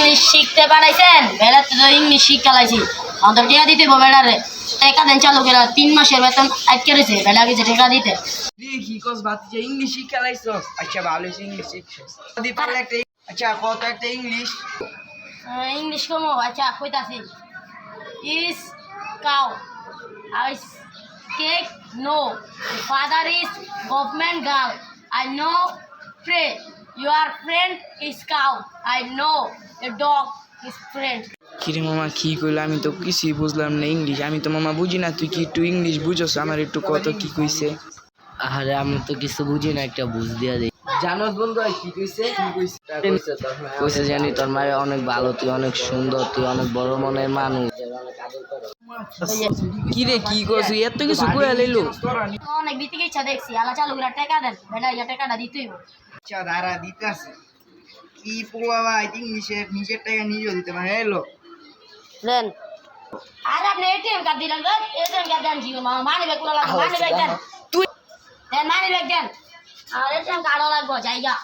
English শিখতে পারাইছেন বেলা তো English শিক্ষা লাইছি আমাদের টিকা দিতে বেড়ারে টাকা দেন চালু করে 3 মাসের বেতন আটকে রয়েছে বেলা গেছে টাকা দিতে কি কস বাতি ইংলিশ শিক্ষা লাইছস আচ্ছা ভালো ইংলিশ শিখছস দি পারলে একটা আচ্ছা কত একটা ইংলিশ ইংলিশ কমো আচ্ছা কইতাছি is cow ice cake no father is government girl I know pray your friend is cow I know a dog is friend কিরে মামা কি কইলা আমি তো কিছুই বুঝলাম না ইংলিশ আমি তো মামা বুঝি না তুই কি একটু ইংলিশ বুঝছস আমার একটু কত কি কইছে আরে আমি তো কিছু বুঝি না একটা বুঝ দিয়া দেই জানোস বন্ধু কি কইছে কইছে জানি তোর মায়ের অনেক ভালো তুই অনেক সুন্দর তুই অনেক বড় মনের মানুষ কি রে কি কইছ এত কিছু কইয়া লইলো অনেক দিতে ইচ্ছা দেখছি আলা চালু করে টাকা দেন বেলা ইয়া টাকাটা দিতেই হবে আচ্ছা দাঁড়া দিতাছে কি পোয়া ভাই ইংলিশে নিজের টাকা নিজেও দিতে পারে হ্যালো দেন আর আপনি এটিএম কার্ড দিলেন দেন এটিএম কার্ড দেন জিও মামা মানি ব্যাগ লাগবে মানি ব্যাগ দেন তুই দেন মানি ব্যাগ দেন আর এটিএম কার্ডও লাগবে জায়গা